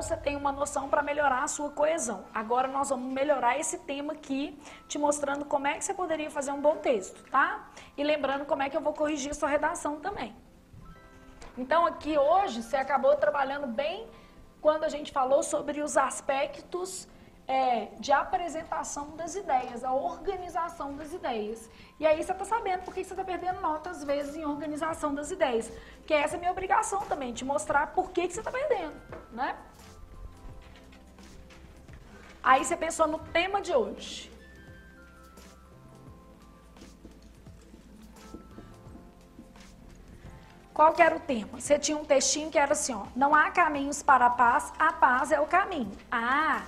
você tem uma noção para melhorar a sua coesão. Agora nós vamos melhorar esse tema aqui, te mostrando como é que você poderia fazer um bom texto, tá? E lembrando como é que eu vou corrigir a sua redação também. Então aqui hoje você acabou trabalhando bem quando a gente falou sobre os aspectos de apresentação das ideias, a organização das ideias. E aí você está sabendo por que você está perdendo nota, às vezes, em organização das ideias. Porque essa é a minha obrigação também, te mostrar por que você está perdendo, né? Aí você pensou no tema de hoje. Qual que era o tema? Você tinha um textinho que era assim, ó, não há caminhos para a paz é o caminho. Ah,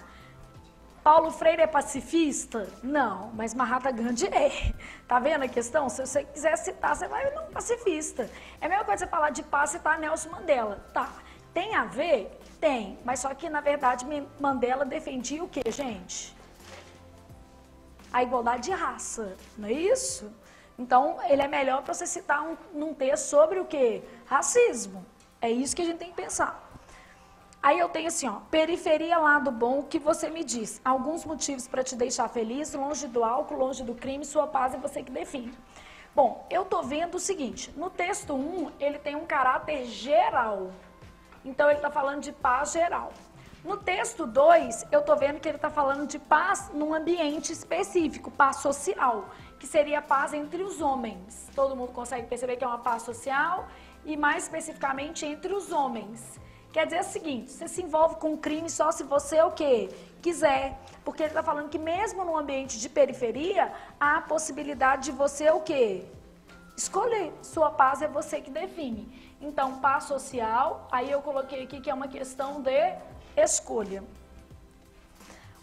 Paulo Freire é pacifista? Não, mas Mahatma Gandhi é. Tá vendo a questão? Se você quiser citar, você vai no pacifista. É a mesma coisa você falar de paz, citar Nelson Mandela. Tá, tem a ver? Tem, mas só que na verdade Mandela defendia o quê, gente? A igualdade de raça, não é isso? Então, ele é melhor para você citar num texto sobre o quê? Racismo. É isso que a gente tem que pensar. Aí eu tenho assim, ó, periferia, lado bom, o que você me diz? Alguns motivos para te deixar feliz, longe do álcool, longe do crime, sua paz é você que define. Bom, eu tô vendo o seguinte, no texto 1, ele tem um caráter geral. Então, ele está falando de paz geral. No texto 2, eu tô vendo que ele está falando de paz num ambiente específico, paz social, que seria a paz entre os homens. Todo mundo consegue perceber que é uma paz social e mais especificamente entre os homens. Quer dizer o seguinte, você se envolve com o crime só se você o quê? Quiser. Porque ele está falando que mesmo num ambiente de periferia, há a possibilidade de você o quê? Escolher. Sua paz é você que define. Então, paz social, aí eu coloquei aqui que é uma questão de escolha.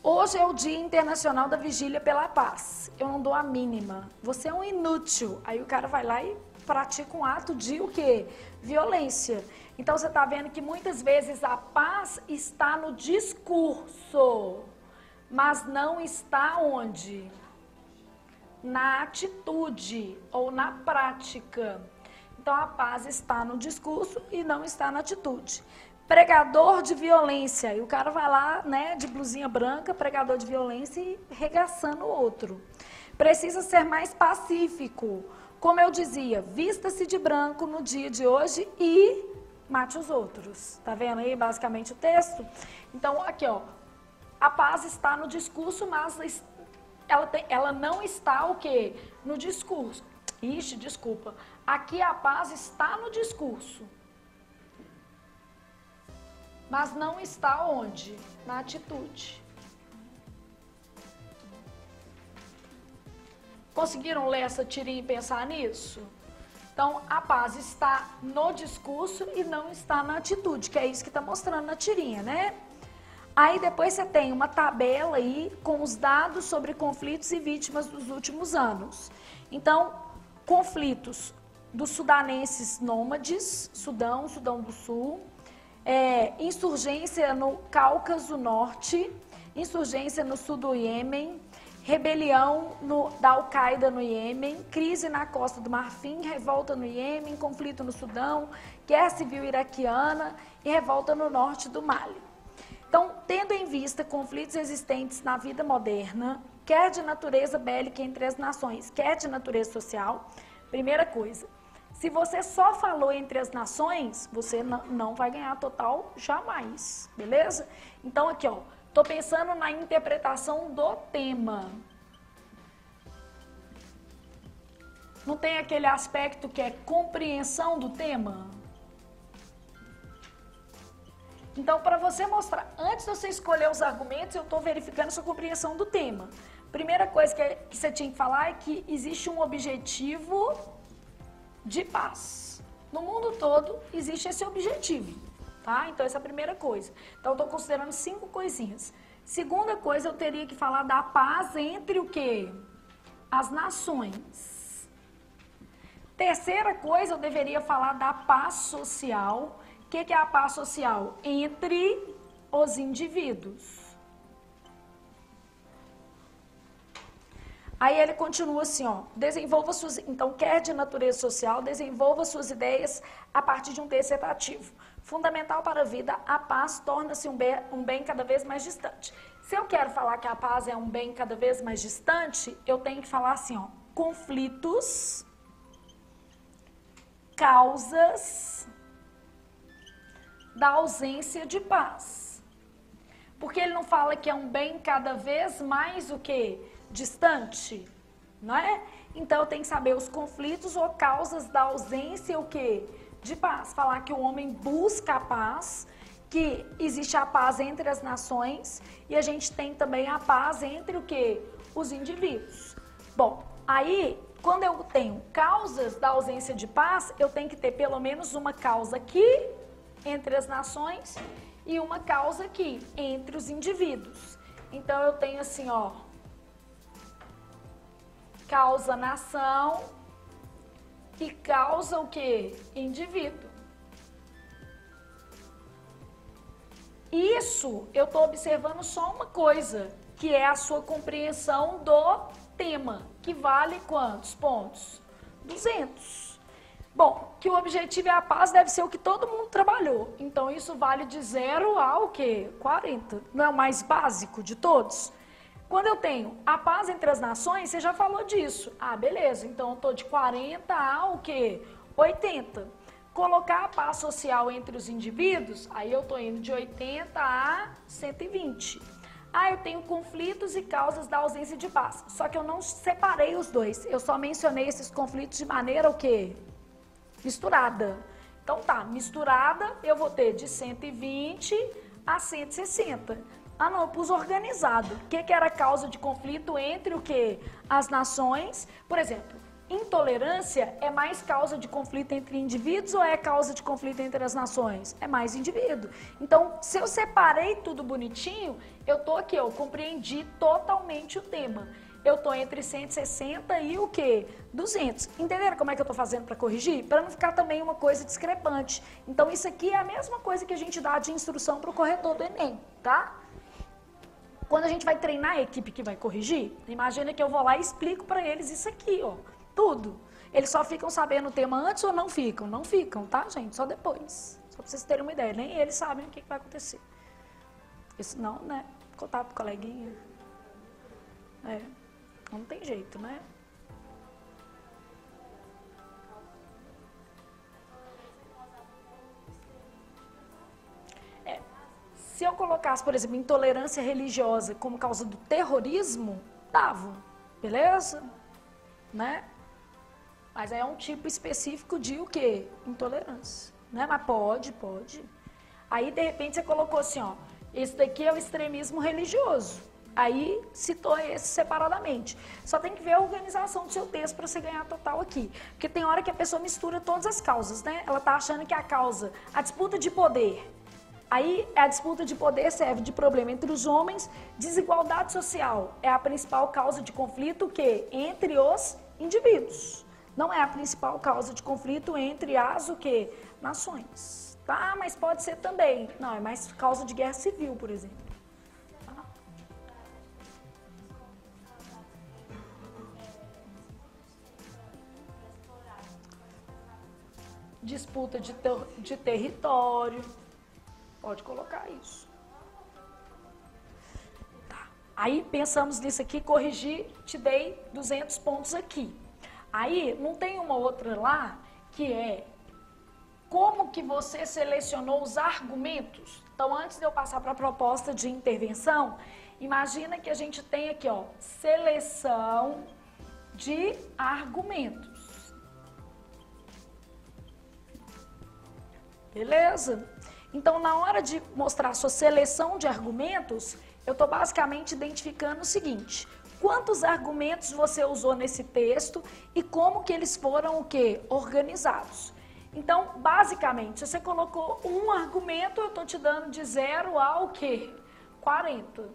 Hoje é o Dia Internacional da Vigília pela Paz. Eu não dou a mínima. Você é um inútil. Aí o cara vai lá e pratica um ato de o quê? Violência. Então você está vendo que muitas vezes a paz está no discurso, mas não está onde? Na atitude ou na prática. Então a paz está no discurso e não está na atitude. Pregador de violência, e o cara vai lá, né, de blusinha branca, pregador de violência e regaçando o outro. Precisa ser mais pacífico. Como eu dizia, vista-se de branco no dia de hoje e mate os outros. Tá vendo aí basicamente o texto? Então, aqui, ó, a paz está no discurso, mas ela não está o quê? No discurso. Ixi, desculpa. Aqui a paz está no discurso. Mas não está onde? Na atitude. Conseguiram ler essa tirinha e pensar nisso? Então, a paz está no discurso e não está na atitude, que é isso que está mostrando na tirinha, né? Aí depois você tem uma tabela aí com os dados sobre conflitos e vítimas dos últimos anos. Então, conflitos dos sudanenses nômades, Sudão do Sul, insurgência no Cáucaso Norte, insurgência no sul do Iêmen, rebelião da Al-Qaeda no Iêmen, crise na Costa do Marfim, revolta no Iêmen, conflito no Sudão, guerra civil iraquiana e revolta no norte do Mali. Então, tendo em vista conflitos existentes na vida moderna, quer de natureza bélica entre as nações, quer de natureza social, primeira coisa, se você só falou entre as nações, você não vai ganhar total jamais, beleza? Então, aqui, ó. Estou pensando na interpretação do tema. Não tem aquele aspecto que é compreensão do tema? Então, para você mostrar, antes de você escolher os argumentos, eu estou verificando a sua compreensão do tema. Primeira coisa que você tinha que falar é que existe um objetivo de paz. No mundo todo existe esse objetivo. Tá? Então, essa é a primeira coisa. Então, eu estou considerando 5 coisinhas. Segunda coisa, eu teria que falar da paz entre o quê? As nações. Terceira coisa, eu deveria falar da paz social. O que é a paz social? Entre os indivíduos. Aí ele continua assim, ó, desenvolva suas, então quer de natureza social, desenvolva suas ideias a partir de um texto setativo. Fundamental para a vida, a paz torna-se um bem cada vez mais distante. Se eu quero falar que a paz é um bem cada vez mais distante, eu tenho que falar assim, ó, conflitos, causas da ausência de paz. Porque ele não fala que é um bem cada vez mais o quê? Distante, não é? Então eu tenho que saber os conflitos ou causas da ausência o quê? De paz. Falar que o homem busca a paz, que existe a paz entre as nações e a gente tem também a paz entre o quê? Os indivíduos. Bom, aí quando eu tenho causas da ausência de paz, eu tenho que ter pelo menos uma causa aqui entre as nações e uma causa aqui entre os indivíduos. Então eu tenho assim, ó, causa nação e causa o quê? Indivíduo. Isso eu estou observando só uma coisa, que é a sua compreensão do tema, que vale quantos pontos? 200. Bom, que o objetivo é a paz deve ser o que todo mundo trabalhou. Então isso vale de 0 ao quê? 40. Não é o mais básico de todos? Quando eu tenho a paz entre as nações, você já falou disso. Ah, beleza, então eu estou de 40 ao quê? 80. Colocar a paz social entre os indivíduos, aí eu estou indo de 80 a 120. Ah, eu tenho conflitos e causas da ausência de paz. Só que eu não separei os dois. Eu só mencionei esses conflitos de maneira o quê? Misturada. Então tá, misturada eu vou ter de 120 a 160. Ah não, eu pus organizado. O que era a causa de conflito entre o quê? As nações. Por exemplo, intolerância é mais causa de conflito entre indivíduos ou é causa de conflito entre as nações? É mais indivíduo. Então, se eu separei tudo bonitinho, eu tô aqui, eu compreendi totalmente o tema. Eu tô entre 160 e o quê? 200. Entenderam como é que eu tô fazendo para corrigir? Para não ficar também uma coisa discrepante. Então, isso aqui é a mesma coisa que a gente dá de instrução para o corretor do Enem, tá? Quando a gente vai treinar a equipe que vai corrigir, imagina que eu vou lá e explico para eles isso aqui, ó. Tudo. Eles só ficam sabendo o tema antes ou não ficam? Não ficam, tá, gente? Só depois. Só para vocês terem uma ideia. Nem eles sabem o que vai acontecer. Isso não, né? Contar pro coleguinha. É. Não tem jeito, né? É. Se eu colocasse, por exemplo, intolerância religiosa como causa do terrorismo, dava. Beleza? Né? Mas aí é um tipo específico de o quê? Intolerância. Né? Mas pode. Aí, de repente, você colocou assim, ó, esse daqui é o extremismo religioso. Aí, citou esse separadamente. Só tem que ver a organização do seu texto para você ganhar total aqui. Porque tem hora que a pessoa mistura todas as causas, né? Ela tá achando que a causa, a disputa de poder. Aí, a disputa de poder serve de problema entre os homens. Desigualdade social é a principal causa de conflito, o quê? Entre os indivíduos. Não é a principal causa de conflito entre as o quê? Nações. Tá, mas pode ser também. Não, é mais causa de guerra civil, por exemplo. Tá? Disputa de território. Pode colocar isso. Tá. Aí pensamos nisso aqui, corrigi, te dei 200 pontos aqui. Aí, não tem uma outra lá, que é como que você selecionou os argumentos. Então, antes de eu passar para a proposta de intervenção, imagina que a gente tem aqui, ó, seleção de argumentos. Beleza? Então, na hora de mostrar a sua seleção de argumentos, eu estou basicamente identificando o seguinte: quantos argumentos você usou nesse texto e como que eles foram o quê? Organizados. Então, basicamente, se você colocou um argumento, eu estou te dando de 0 ao quê? 40.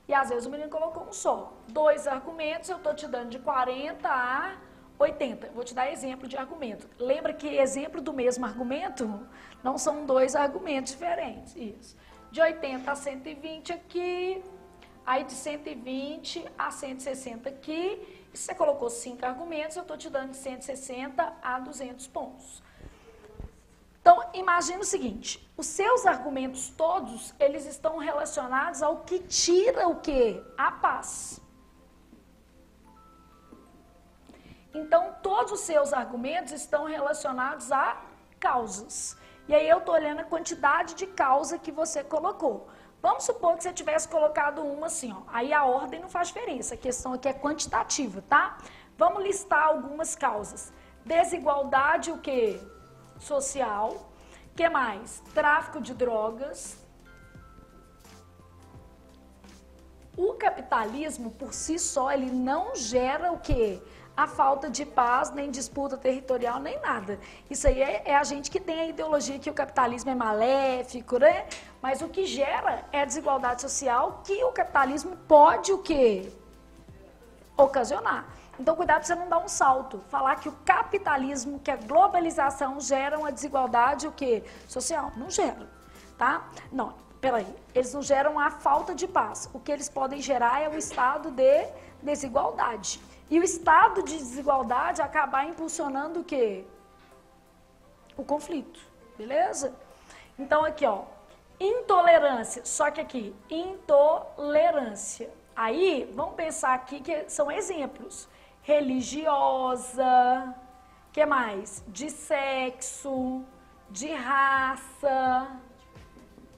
E às vezes o menino colocou um só. 2 argumentos, eu estou te dando de 40 a 80. Vou te dar exemplo de argumento. Lembra que exemplo do mesmo argumento não são 2 argumentos diferentes. Isso. De 80 a 120 aqui, aí de 120 a 160 aqui. E se você colocou 5 argumentos, eu estou te dando de 160 a 200 pontos. Então, imagina o seguinte, os seus argumentos todos, eles estão relacionados ao que tira o quê? A paz. Então, todos os seus argumentos estão relacionados a causas. E aí eu estou olhando a quantidade de causa que você colocou. Vamos supor que você tivesse colocado uma assim, ó. Aí a ordem não faz diferença, a questão aqui é quantitativa, tá? Vamos listar algumas causas. Desigualdade, o quê? Social. Que mais? Tráfico de drogas. O capitalismo, por si só, ele não gera o quê? A falta de paz, nem disputa territorial, nem nada. Isso aí é a gente que tem a ideologia que o capitalismo é maléfico, né? Mas o que gera é a desigualdade social que o capitalismo pode o quê? Ocasionar. Então, cuidado para você não dar um salto. Falar que o capitalismo, que a globalização gera uma desigualdade o quê? Social. Não gera, tá? Não, peraí. Eles não geram a falta de paz. O que eles podem gerar é um estado de desigualdade. E o estado de desigualdade acabar impulsionando o quê? O conflito, beleza? Então aqui, ó, intolerância, só que aqui, intolerância. Aí, vamos pensar aqui que são exemplos. Religiosa, que mais? De sexo, de raça,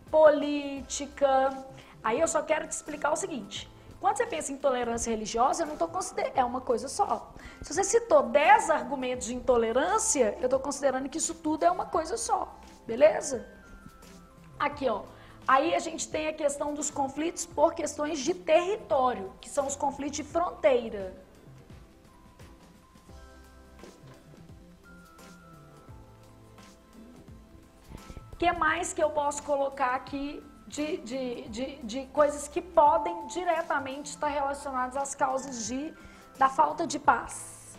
política. Aí eu só quero te explicar o seguinte. Quando você pensa em intolerância religiosa, eu não estou considerando, é uma coisa só. Se você citou 10 argumentos de intolerância, eu estou considerando que isso tudo é uma coisa só, beleza? Aqui, ó. Aí a gente tem a questão dos conflitos por questões de território, que são os conflitos de fronteira. O que mais que eu posso colocar aqui de coisas que podem diretamente estar relacionadas às causas da falta de paz?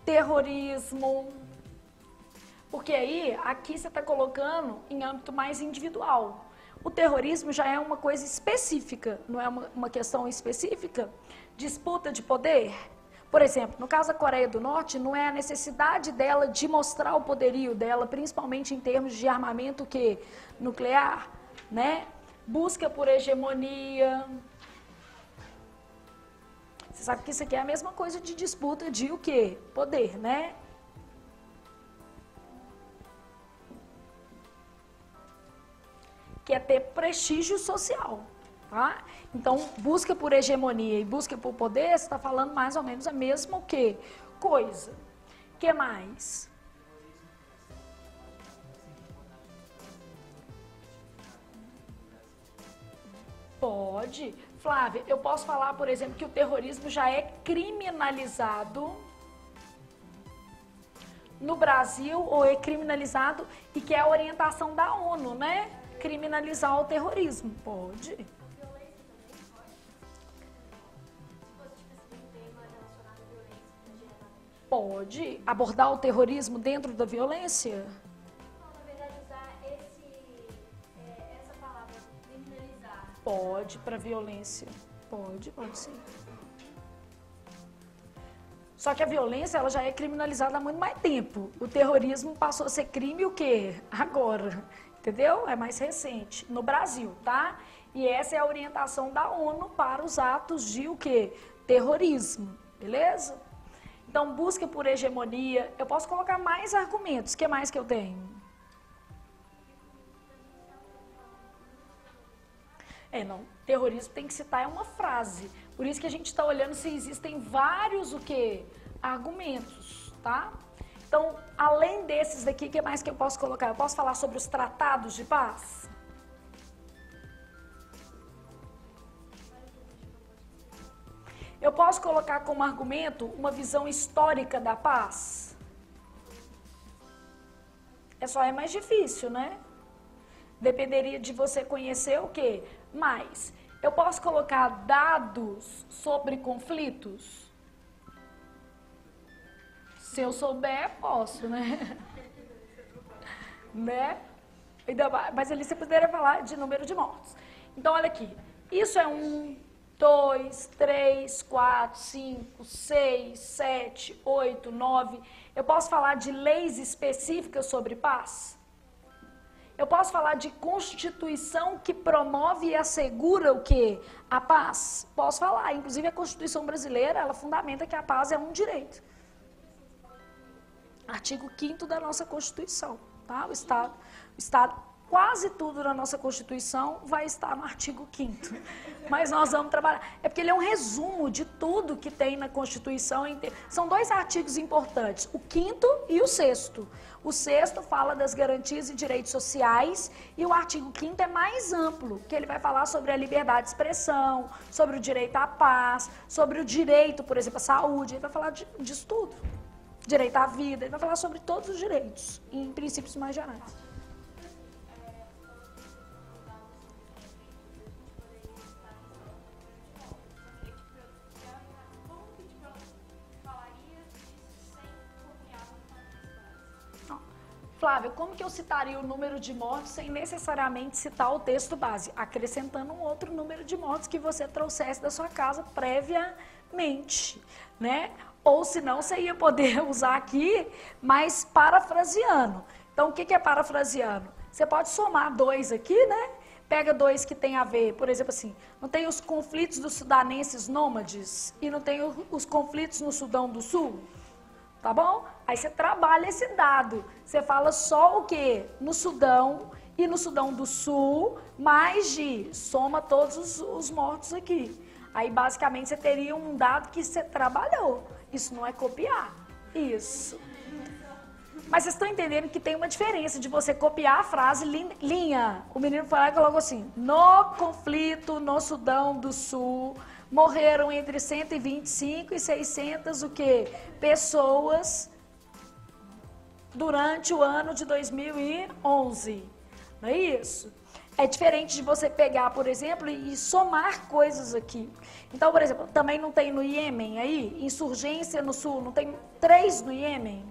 Terrorismo. Porque aí, aqui você está colocando em âmbito mais individual. O terrorismo já é uma coisa específica, não é uma questão específica? Disputa de poder? Por exemplo, no caso da Coreia do Norte, não é a necessidade dela de mostrar o poderio dela, principalmente em termos de armamento nuclear, né? Busca por hegemonia. Você sabe que isso aqui é a mesma coisa de disputa de o quê? Poder, né? Que é ter prestígio social, tá? Então, busca por hegemonia e busca por poder, você está falando mais ou menos a mesma o quê? Coisa. O que mais? Pode. Flávia, eu posso falar, por exemplo, que o terrorismo já é criminalizado no Brasil, ou é criminalizado, e que é a orientação da ONU, né? Criminalizar o terrorismo. Pode. Pode abordar o terrorismo dentro da violência? Não, na verdade, usar essa palavra, criminalizar. Pode, para violência. Pode sim. Só que a violência, ela já é criminalizada há muito mais tempo. O terrorismo passou a ser crime o quê? Agora, entendeu? É mais recente, no Brasil, tá? E essa é a orientação da ONU para os atos de o quê? Terrorismo, beleza? Então, busca por hegemonia. Eu posso colocar mais argumentos. O que mais que eu tenho? Não. Terrorismo tem que citar uma frase. Por isso que a gente está olhando se existem vários, o quê? Argumentos, tá? Então, além desses daqui, o que mais que eu posso colocar? Eu posso falar sobre os tratados de paz? Eu posso colocar como argumento uma visão histórica da paz? É mais difícil, né? Dependeria de você conhecer o quê? Mas eu posso colocar dados sobre conflitos? Se eu souber, posso, né? Né? Mas ali você poderia falar de número de mortos. Então, olha aqui. Isso é 2, 3, 4, 5, 6, 7, 8, 9. Eu posso falar de leis específicas sobre paz? Eu posso falar de constituição que promove e assegura o quê? A paz? Posso falar. Inclusive a Constituição brasileira, ela fundamenta que a paz é um direito. Artigo 5º da nossa Constituição, tá? O Estado, quase tudo na nossa Constituição vai estar no artigo 5º. Mas nós vamos trabalhar. É porque ele é um resumo de tudo que tem na Constituição. São 2 artigos importantes, o 5º e o 6º. O 6º fala das garantias e direitos sociais e o artigo 5º é mais amplo, que ele vai falar sobre a liberdade de expressão, sobre o direito à paz, sobre o direito, por exemplo, à saúde, ele vai falar disso tudo. Direito à vida, ele vai falar sobre todos os direitos, em princípios mais gerais. Flávia, como que eu citaria o número de mortos sem necessariamente citar o texto base? Acrescentando um outro número de mortos que você trouxesse da sua casa previamente, né? Ou senão você ia poder usar aqui, mas parafraseando. Então, o que é parafraseando? Você pode somar 2 aqui, né? Pega 2 que tem a ver, por exemplo assim, não tem os conflitos dos sudanenses nômades e não tem os conflitos no Sudão do Sul? Tá bom? Aí você trabalha esse dado. Você fala só o quê? No Sudão e no Sudão do Sul, mais de soma todos os mortos aqui. Aí basicamente você teria um dado que você trabalhou. Isso não é copiar. Isso. Mas vocês estão entendendo que tem uma diferença de você copiar a frase linha. O menino foi lá e colocou assim: no conflito no Sudão do Sul morreram entre 125 e 600 o quê? Pessoas durante o ano de 2011. Não é isso? É diferente de você pegar, por exemplo, e somar coisas aqui. Então, por exemplo, também não tem no Iêmen aí, insurgência no Sul, não tem 3 no Iêmen?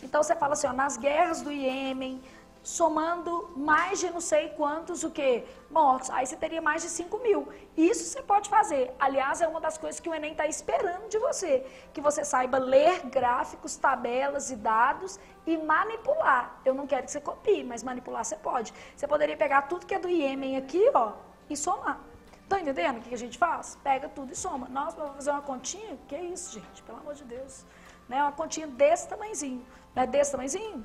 Então você fala assim, ó, nas guerras do Iêmen, somando mais de não sei quantos o quê? Mortos. Aí você teria mais de 5.000. Isso você pode fazer. Aliás, é uma das coisas que o Enem está esperando de você. Que você saiba ler gráficos, tabelas e dados e manipular. Eu não quero que você copie, mas manipular você pode. Você poderia pegar tudo que é do Iêmen aqui, ó, e somar. Estão entendendo o que a gente faz? Pega tudo e soma. Nossa, para fazer uma continha? Que isso, gente? Pelo amor de Deus. Né? Uma continha desse tamanhozinho. Não é desse tamanhozinho?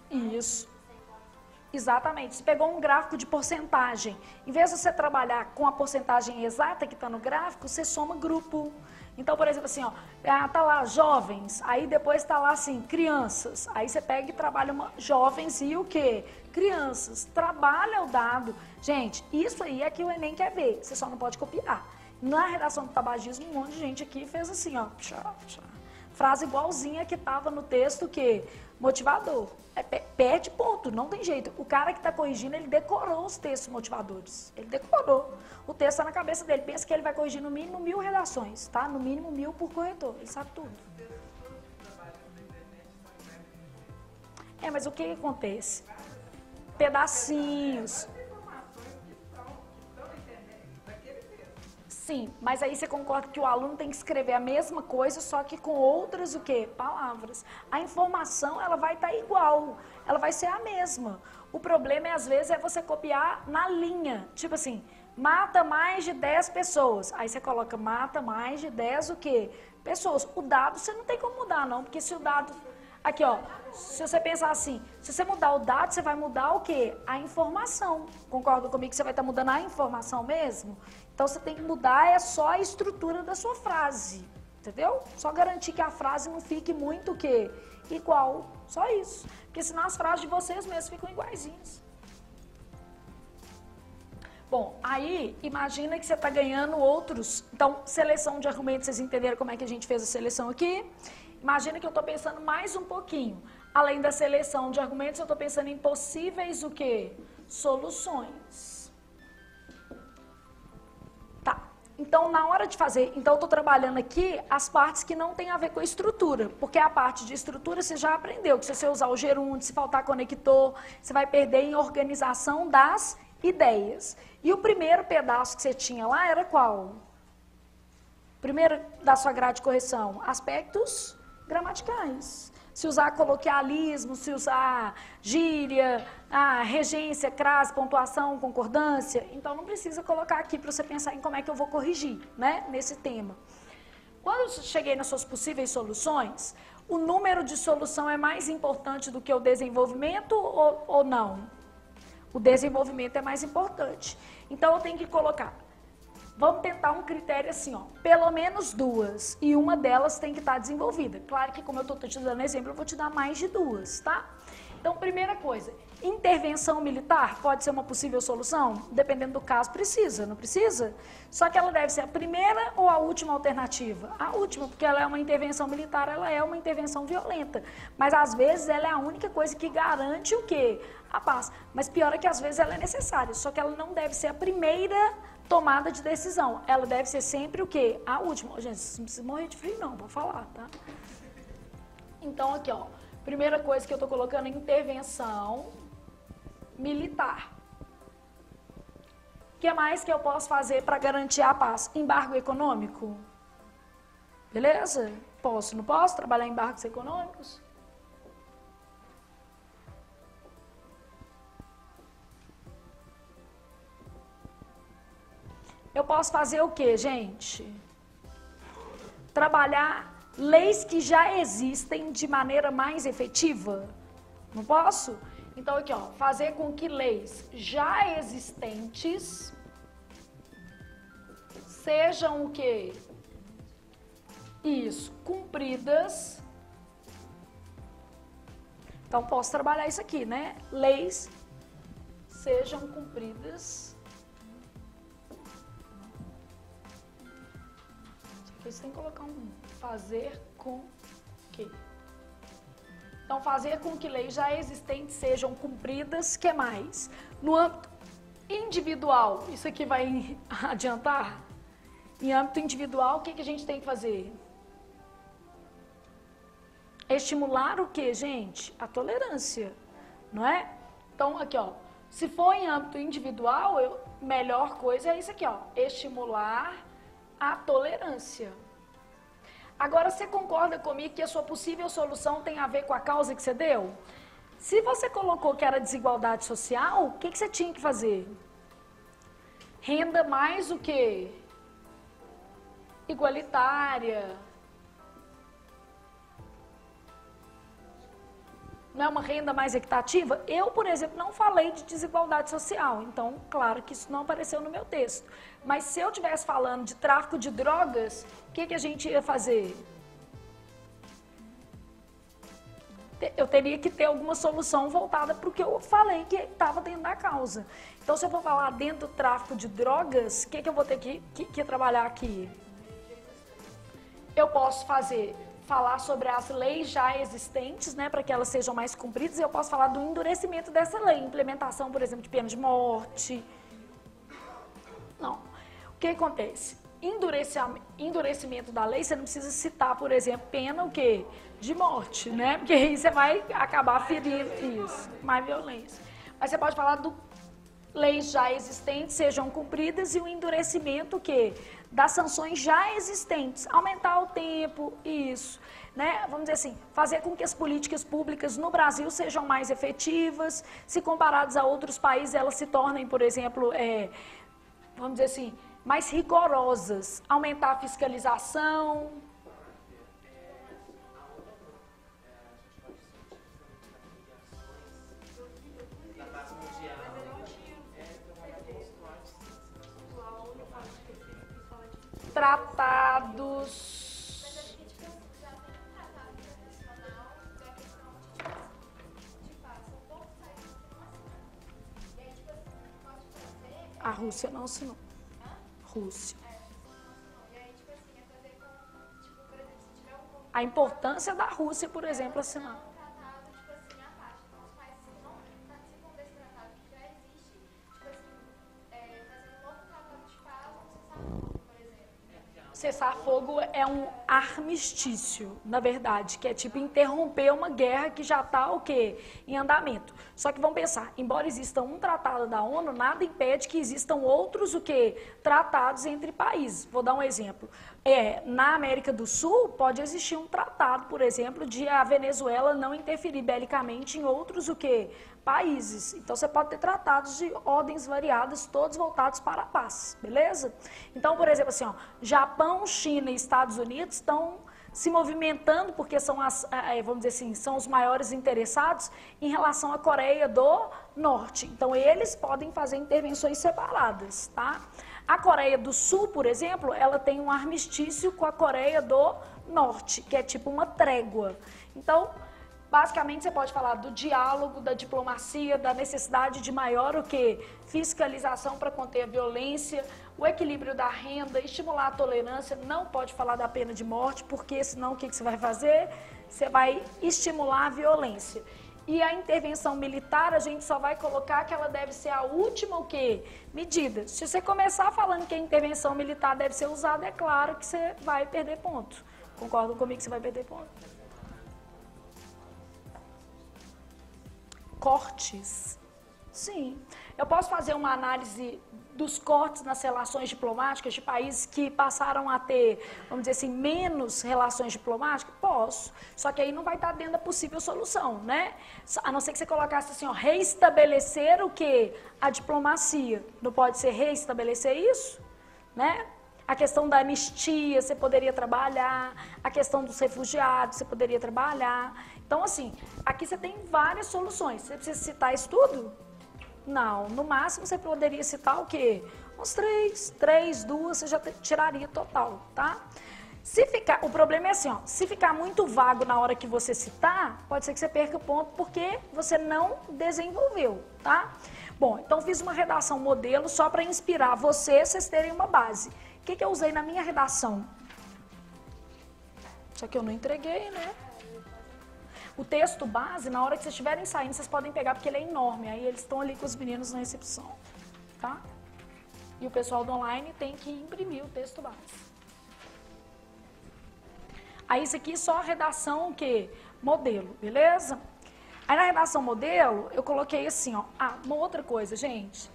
Isso. Exatamente. Você pegou um gráfico de porcentagem. Em vez de você trabalhar com a porcentagem exata que está no gráfico, você soma grupo. Então, por exemplo, assim, ó, tá lá jovens, aí depois tá lá assim, crianças. Aí você pega e trabalha jovens e o quê? Crianças. Trabalha o dado. Gente, isso aí é que o Enem quer ver. Você só não pode copiar. Na redação do tabagismo, um monte de gente aqui fez assim, ó. Frase igualzinha que estava no texto que motivador. Perde ponto, não tem jeito. O cara que está corrigindo, ele decorou os textos motivadores. Ele decorou. O texto está na cabeça dele. Pensa que ele vai corrigir no mínimo 1.000 redações, tá? No mínimo 1.000 por corretor. Ele sabe tudo. Mas o que acontece? Pedacinhos. Sim, mas aí você concorda que o aluno tem que escrever a mesma coisa, só que com outras o quê? Palavras. A informação, ela vai estar igual, ela vai ser a mesma. O problema, às vezes, é você copiar na linha. Tipo assim, mata mais de 10 pessoas. Aí você coloca mata mais de 10 o quê? Pessoas. O dado você não tem como mudar, não, porque se o dado... Aqui, ó, se você pensar assim, se você mudar o dado, você vai mudar o quê? A informação. Concorda comigo que você vai estar mudando a informação mesmo? Então, você tem que mudar só a estrutura da sua frase, entendeu? Só garantir que a frase não fique muito o quê? Igual, só isso. Porque senão as frases de vocês mesmos ficam iguaizinhas. Bom, aí, imagina que você está ganhando outros. Então, seleção de argumentos, vocês entenderam como é que a gente fez a seleção aqui? Imagina que eu estou pensando mais um pouquinho. Além da seleção de argumentos, eu estou pensando em possíveis o quê? Soluções. Tá. Então, na hora de fazer, então eu estou trabalhando aqui as partes que não tem a ver com a estrutura, porque a parte de estrutura você já aprendeu, que se você usar o gerúndio, se faltar conector, você vai perder em organização das ideias. E o primeiro pedaço que você tinha lá era qual? Primeiro da sua grade de correção, aspectos gramaticais. Se usar coloquialismo, se usar gíria, regência, crase, pontuação, concordância. Então, não precisa colocar aqui para você pensar em como é que eu vou corrigir, né, nesse tema. Quando eu cheguei nas suas possíveis soluções, o número de solução é mais importante do que o desenvolvimento ou não? O desenvolvimento é mais importante. Então, eu tenho que colocar... Vamos tentar um critério assim, ó, pelo menos 2, e uma delas tem que estar desenvolvida. Claro que, como eu estou te dando exemplo, eu vou te dar mais de 2, tá? Então, primeira coisa, intervenção militar pode ser uma possível solução? Dependendo do caso, precisa, não precisa? Só que ela deve ser a primeira ou a última alternativa? A última, porque ela é uma intervenção militar, ela é uma intervenção violenta. Mas, às vezes, ela é a única coisa que garante o quê? A paz. Mas pior é que, às vezes, ela é necessária, só que ela não deve ser a primeira tomada de decisão. Ela deve ser sempre o quê? A última. Gente, vocês não precisam morrer de frio não, vou falar, tá? Então, aqui, ó. Primeira coisa que eu tô colocando é intervenção militar. O que mais que eu posso fazer para garantir a paz? Embargo econômico? Beleza? Posso, não posso trabalhar em embargos econômicos? Eu posso fazer o quê, gente? Trabalhar leis que já existem de maneira mais efetiva? Não posso? Então, aqui, ó, fazer com que leis já existentes sejam o quê? Isso, cumpridas. Então, posso trabalhar isso aqui, né? Leis sejam cumpridas. Você tem que colocar um fazer com que. Então, fazer com que leis já existentes sejam cumpridas, que mais? No âmbito individual, isso aqui vai adiantar? Em âmbito individual, o que a gente tem que fazer? Estimular o que, gente? A tolerância, não é? Então, aqui, ó, se for em âmbito individual, melhor coisa é isso aqui, ó, estimular a tolerância. Agora, você concorda comigo que a sua possível solução tem a ver com a causa que você deu? Se você colocou que era desigualdade social, o que você tinha que fazer? Renda mais o quê? Igualitária. Não é uma renda mais equitativa? Eu, por exemplo, não falei de desigualdade social, então, claro que isso não apareceu no meu texto. Mas se eu estivesse falando de tráfico de drogas, o que a gente ia fazer? Eu teria que ter alguma solução voltada para o que eu falei que estava dentro da causa. Então, se eu for falar dentro do tráfico de drogas, o que eu vou ter que trabalhar aqui? Eu posso falar sobre as leis já existentes, né, para que elas sejam mais cumpridas, e eu posso falar do endurecimento dessa lei, implementação, por exemplo, de pena de morte. Não. O que acontece? Endurecimento da lei, você não precisa citar, por exemplo, pena o quê? De morte, né? Porque aí você vai acabar ferindo isso, mais violência. Mas você pode falar do leis já existentes sejam cumpridas e o endurecimento o quê? Das sanções já existentes, aumentar o tempo, isso, né? Vamos dizer assim, fazer com que as políticas públicas no Brasil sejam mais efetivas, se comparadas a outros países, elas se tornem, por exemplo, vamos dizer assim, mais rigorosas, aumentar a fiscalização. Tratados. A Rússia não assinou. Rússia. A importância da Rússia, por exemplo, assinar. Cessar-fogo é um armistício, na verdade, que é tipo interromper uma guerra que já está o quê? Em andamento. Só que vamos pensar, embora exista um tratado da ONU, nada impede que existam outros o quê? Tratados entre países. Vou dar um exemplo. Na América do Sul pode existir um tratado, por exemplo, de a Venezuela não interferir belicamente em outros o quê? Países. Então, você pode ter tratados de ordens variadas, todos voltados para a paz, beleza? Então, por exemplo, assim, ó, Japão, China e Estados Unidos estão se movimentando porque são vamos dizer assim, são os maiores interessados em relação à Coreia do Norte. Então, eles podem fazer intervenções separadas, tá? A Coreia do Sul, por exemplo, ela tem um armistício com a Coreia do Norte, que é tipo uma trégua. Então, basicamente, você pode falar do diálogo, da diplomacia, da necessidade de maior o quê? Fiscalização para conter a violência, o equilíbrio da renda, estimular a tolerância. Não pode falar da pena de morte, porque senão o que você vai fazer? Você vai estimular a violência. E a intervenção militar, a gente só vai colocar que ela deve ser a última o quê? Medida. Se você começar falando que a intervenção militar deve ser usada, é claro que você vai perder ponto. Concordam comigo que você vai perder ponto? Cortes. Sim. Eu posso fazer uma análise dos cortes nas relações diplomáticas de países que passaram a ter, vamos dizer assim, menos relações diplomáticas? Posso. Só que aí não vai estar dentro da possível solução, né? A não ser que você colocasse assim, ó, reestabelecer o quê? A diplomacia. Não pode ser reestabelecer isso, né? A questão da anistia, você poderia trabalhar. A questão dos refugiados, você poderia trabalhar. Então, assim, aqui você tem várias soluções. Você precisa citar isso tudo? Não. No máximo, você poderia citar o quê? Uns 3, 2, você já tiraria total, tá? Se ficar, o problema é assim, ó, se ficar muito vago na hora que você citar, pode ser que você perca ponto porque você não desenvolveu, tá? Bom, então fiz uma redação modelo só para inspirar vocês terem uma base. O que eu usei na minha redação? Só que eu não entreguei, né? O texto base, na hora que vocês estiverem saindo, vocês podem pegar, porque ele é enorme. Aí eles estão ali com os meninos na recepção, tá? E o pessoal do online tem que imprimir o texto base. Aí isso aqui é só a redação, o quê? Modelo, beleza? Aí na redação modelo, eu coloquei assim, ó. Uma outra coisa, gente.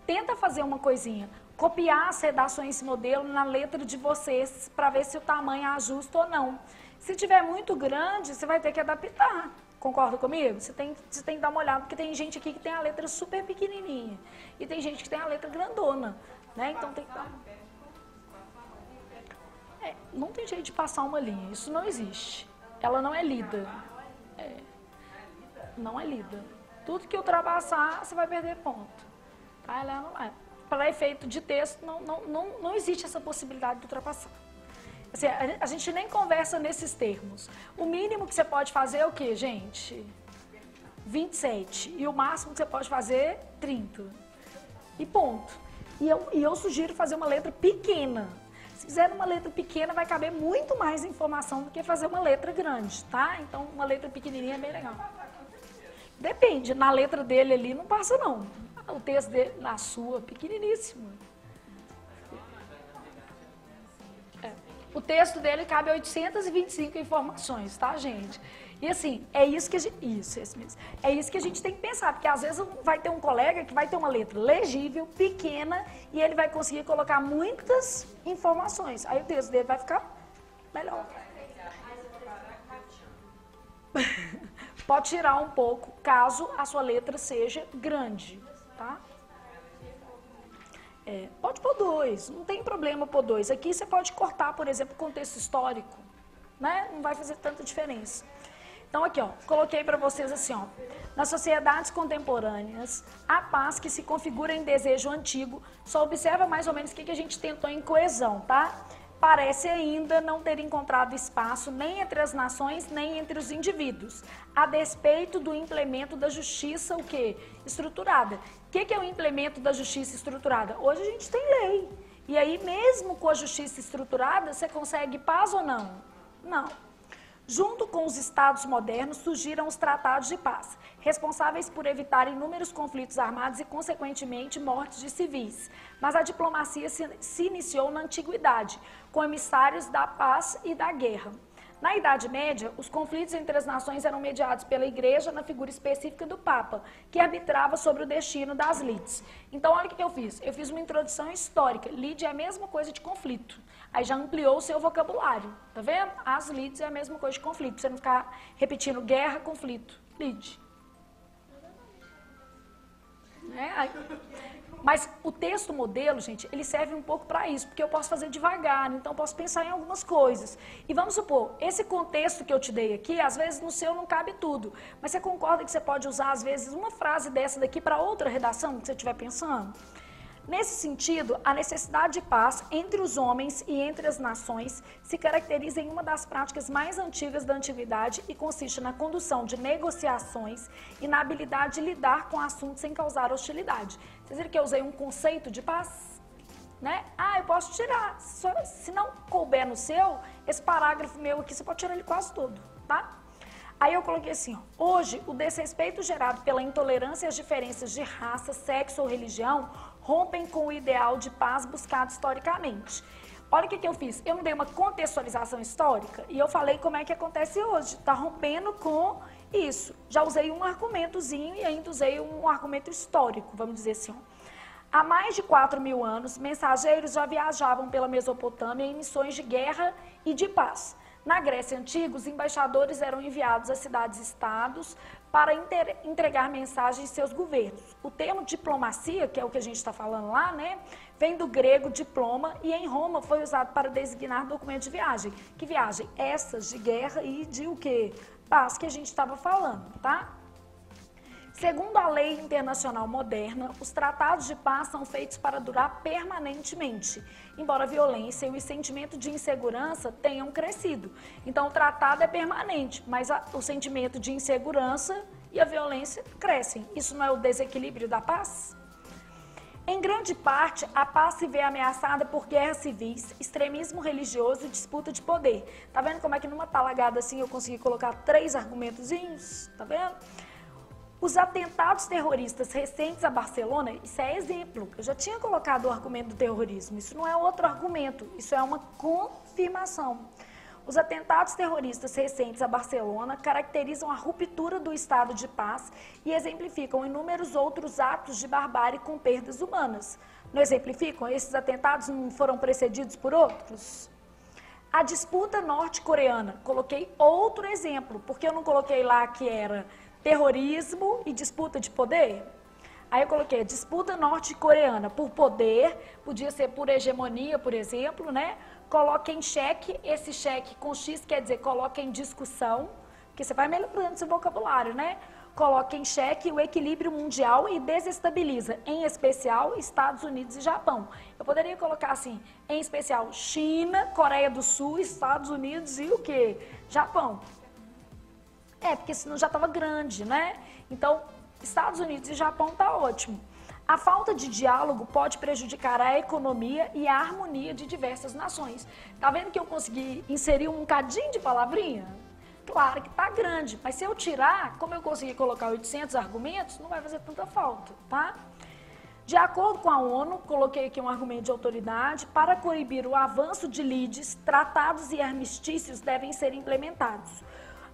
Tenta fazer uma coisinha. Copiar as redações modelo na letra de vocês, para ver se o tamanho ajusta ou não. Se tiver muito grande, você vai ter que adaptar. Concorda comigo? Você tem que dar uma olhada, porque tem gente aqui que tem a letra super pequenininha. E tem gente que tem a letra grandona, né? Então tem que dar... não tem jeito de passar uma linha, isso não existe. Ela não é lida. Não é lida. Tudo que ultrapassar, você vai perder ponto. Tá? Ela não é. Para efeito de texto, não existe essa possibilidade de ultrapassar. Assim, a gente nem conversa nesses termos. O mínimo que você pode fazer é o quê, gente? 27. E o máximo que você pode fazer, 30. E ponto. E eu sugiro fazer uma letra pequena. Se fizer uma letra pequena, vai caber muito mais informação do que fazer uma letra grande, tá? Então, uma letra pequenininha é bem legal. Depende, na letra dele ali não passa não. O texto dele, na sua, pequeniníssimo. O texto dele cabe 825 informações, tá, gente? E assim, é isso que a gente... Esse mesmo. É isso que a gente tem que pensar, porque às vezes vai ter um colega que vai ter uma letra legível, pequena, e ele vai conseguir colocar muitas informações. Aí o texto dele vai ficar melhor. Pode tirar um pouco, caso a sua letra seja grande, tá? Pode pôr 2, não tem problema pôr 2. Aqui você pode cortar, por exemplo, o contexto histórico, né? Não vai fazer tanta diferença. Então aqui, ó, coloquei para vocês assim, ó. Nas sociedades contemporâneas, a paz que se configura em desejo antigo, só observa mais ou menos o que a gente tentou em coesão, tá? Parece ainda não ter encontrado espaço nem entre as nações, nem entre os indivíduos, a despeito do implemento da justiça, o quê? Estruturada. O que é o implemento da justiça estruturada? Hoje a gente tem lei. E aí, mesmo com a justiça estruturada, você consegue paz ou não? Não. Junto com os estados modernos, surgiram os tratados de paz, responsáveis por evitar inúmeros conflitos armados e, consequentemente, mortes de civis. Mas a diplomacia se iniciou na antiguidade, com emissários da paz e da guerra. Na Idade Média, os conflitos entre as nações eram mediados pela Igreja na figura específica do Papa, que arbitrava sobre o destino das lides. Então, olha o que eu fiz. Eu fiz uma introdução histórica. Lide é a mesma coisa de conflito. Aí já ampliou o seu vocabulário. Tá vendo? As lides é a mesma coisa de conflito. Pra você não ficar repetindo guerra, conflito. Lide. Né? Mas o texto modelo, gente, ele serve um pouco para isso, porque eu posso fazer devagar, então eu posso pensar em algumas coisas. E vamos supor, esse contexto que eu te dei aqui, às vezes no seu não cabe tudo, mas você concorda que você pode usar, às vezes, uma frase dessa daqui para outra redação que você estiver pensando? Nesse sentido, a necessidade de paz entre os homens e entre as nações se caracteriza em uma das práticas mais antigas da antiguidade e consiste na condução de negociações e na habilidade de lidar com assuntos sem causar hostilidade. Vocês viram que eu usei um conceito de paz? Né? Eu posso tirar. Se não couber no seu, esse parágrafo meu aqui, você pode tirar ele quase todo, tá? Aí eu coloquei assim, ó, hoje o desrespeito gerado pela intolerância às diferenças de raça, sexo ou religião rompem com o ideal de paz buscado historicamente. Olha o que eu fiz, eu me dei uma contextualização histórica e eu falei como é que acontece hoje, está rompendo com isso. Já usei um argumentozinho e ainda usei um argumento histórico, vamos dizer assim, ó. Há mais de 4.000 anos, mensageiros já viajavam pela Mesopotâmia em missões de guerra e de paz. Na Grécia Antiga, os embaixadores eram enviados a cidades-estados para entregar mensagens em seus governos. O termo diplomacia, que é o que a gente está falando lá, né, vem do grego diploma e em Roma foi usado para designar documento de viagem. Que viagem? Essas de guerra e de o quê? Paz, que a gente estava falando, tá? Segundo a lei internacional moderna, os tratados de paz são feitos para durar permanentemente, embora a violência e o sentimento de insegurança tenham crescido. Então, o tratado é permanente, mas o sentimento de insegurança e a violência crescem. Isso não é o desequilíbrio da paz? Em grande parte, a paz se vê ameaçada por guerras civis, extremismo religioso e disputa de poder. Tá vendo como é que numa talagada assim eu consegui colocar 3 argumentozinhos? Tá vendo? Os atentados terroristas recentes a Barcelona, isso é exemplo. Eu já tinha colocado o argumento do terrorismo. Isso não é outro argumento, isso é uma confirmação. Os atentados terroristas recentes a Barcelona caracterizam a ruptura do estado de paz e exemplificam inúmeros outros atos de barbárie com perdas humanas. Não exemplificam? Esses atentados não foram precedidos por outros? A disputa norte-coreana, coloquei outro exemplo, porque eu não coloquei lá que era terrorismo e disputa de poder. Aí eu coloquei disputa norte-coreana por poder, podia ser por hegemonia, por exemplo, né? Coloca em xeque, esse xeque com X quer dizer coloca em discussão, porque você vai melhorando seu vocabulário, né? Coloca em xeque o equilíbrio mundial e desestabiliza, em especial, Estados Unidos e Japão. Eu poderia colocar assim, em especial, China, Coreia do Sul, Estados Unidos e o quê? Japão. Porque senão já estava grande, né? Então, Estados Unidos e Japão tá ótimo. A falta de diálogo pode prejudicar a economia e a harmonia de diversas nações. Tá vendo que eu consegui inserir um cadinho de palavrinha? Claro que tá grande, mas se eu tirar, como eu consegui colocar 800 argumentos, não vai fazer tanta falta, tá? De acordo com a ONU, coloquei aqui um argumento de autoridade, para coibir o avanço de lides, tratados e armistícios devem ser implementados.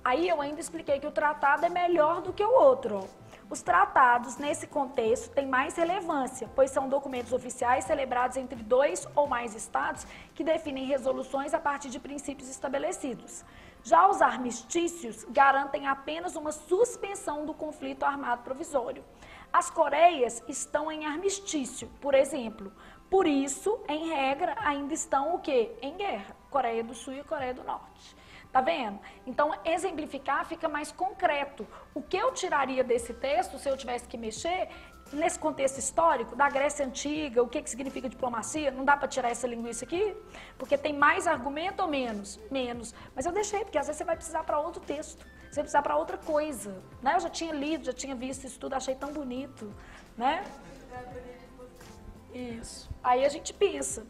Aí eu ainda expliquei que o tratado é melhor do que o outro. Os tratados, nesse contexto, têm mais relevância, pois são documentos oficiais celebrados entre 2 ou mais estados que definem resoluções a partir de princípios estabelecidos. Já os armistícios garantem apenas uma suspensão do conflito armado provisório. As Coreias estão em armistício, por exemplo. Por isso, em regra, ainda estão o quê? Em guerra. Coreia do Sul e Coreia do Norte. Tá vendo? Então, exemplificar fica mais concreto. O que eu tiraria desse texto, se eu tivesse que mexer, nesse contexto histórico, da Grécia Antiga, o que significa diplomacia, não dá para tirar essa linguiça aqui? Porque tem mais argumento ou menos? Menos. Mas eu deixei, porque às vezes você vai precisar para outro texto, você vai precisar para outra coisa. Né? Eu já tinha lido, já tinha visto isso tudo, achei tão bonito. Né? Isso. Aí a gente pensa.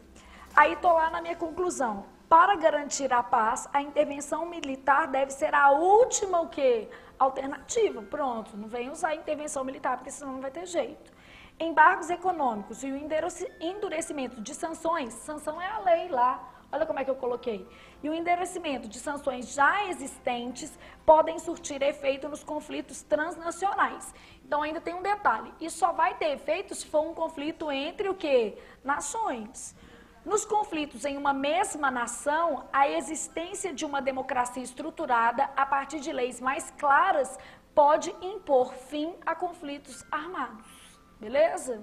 Aí tô lá na minha conclusão. Para garantir a paz, a intervenção militar deve ser a última o quê? Alternativa. Pronto, não vem usar a intervenção militar, porque senão não vai ter jeito. Embargos econômicos e o endurecimento de sanções, sanção é a lei lá, olha como é que eu coloquei. E o endurecimento de sanções já existentes podem surtir efeito nos conflitos transnacionais. Então ainda tem um detalhe, isso só vai ter efeito se for um conflito entre o quê? Nações. Nos conflitos em uma mesma nação, a existência de uma democracia estruturada a partir de leis mais claras pode impor fim a conflitos armados. Beleza?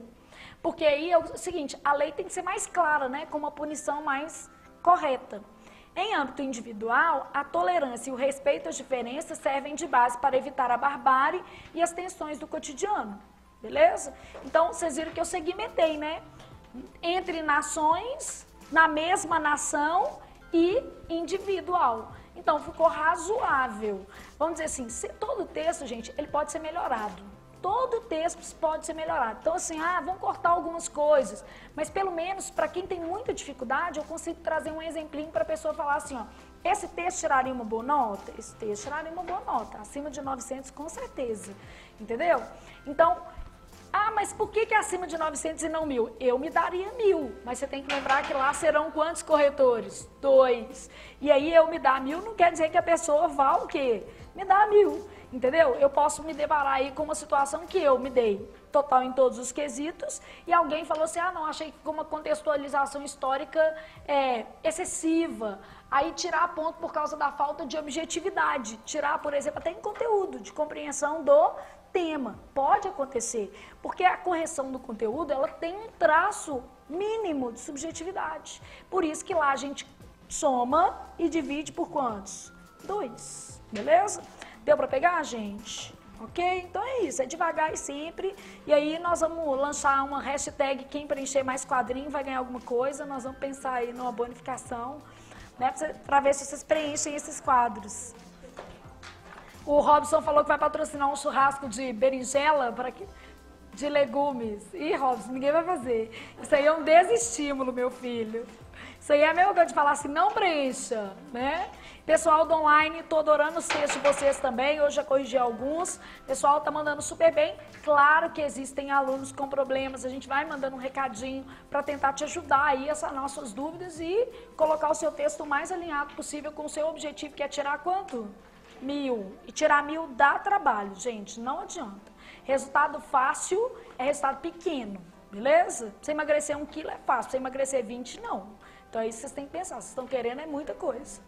Porque aí é o seguinte, a lei tem que ser mais clara, né? Com uma punição mais correta. Em âmbito individual, a tolerância e o respeito às diferenças servem de base para evitar a barbárie e as tensões do cotidiano. Beleza? Então, vocês viram que eu segmentei, né? Entre nações, na mesma nação e individual. Então, ficou razoável. Vamos dizer assim, todo texto, gente, ele pode ser melhorado. Todo texto pode ser melhorado. Então, assim, vamos cortar algumas coisas. Mas, pelo menos, para quem tem muita dificuldade, eu consigo trazer um exemplinho para a pessoa falar assim, ó, esse texto tiraria uma boa nota? Esse texto tiraria uma boa nota. Acima de 900, com certeza. Entendeu? Então, mas por que é acima de 900 e não 1.000? Eu me daria 1.000, mas você tem que lembrar que lá serão quantos corretores? 2. E aí eu me dar 1.000 não quer dizer que a pessoa vá o quê? Me dá 1.000. Entendeu? Eu posso me deparar aí com uma situação que eu me dei total em todos os quesitos e alguém falou assim, não, achei que uma contextualização histórica excessiva. Aí tirar ponto por causa da falta de objetividade. Tirar, por exemplo, até em conteúdo, de compreensão do tema. Pode acontecer, porque a correção do conteúdo, ela tem um traço mínimo de subjetividade. Por isso que lá a gente soma e divide por quantos? 2, beleza? Deu para pegar, gente? Ok? Então é isso, é devagar e sempre. E aí nós vamos lançar uma hashtag, quem preencher mais quadrinho vai ganhar alguma coisa. Nós vamos pensar aí numa bonificação, né, para ver se vocês preenchem esses quadros. O Robson falou que vai patrocinar um churrasco de berinjela de legumes. Ih, Robson, ninguém vai fazer. Isso aí é um desestímulo, meu filho. Isso aí é a mesma coisa de falar assim, não preencha, né? Pessoal do online, estou adorando os textos de vocês também, hoje já corrigi alguns. Pessoal tá mandando super bem. Claro que existem alunos com problemas, a gente vai mandando um recadinho para tentar te ajudar aí a sanar suas dúvidas e colocar o seu texto o mais alinhado possível com o seu objetivo, que é tirar quanto? 1.000. E tirar 1.000 dá trabalho, gente, não adianta. Resultado fácil é resultado pequeno, beleza? Você emagrecer 1 quilo é fácil, você emagrecer 20 não. Então é isso que vocês têm que pensar, vocês estão querendo é muita coisa.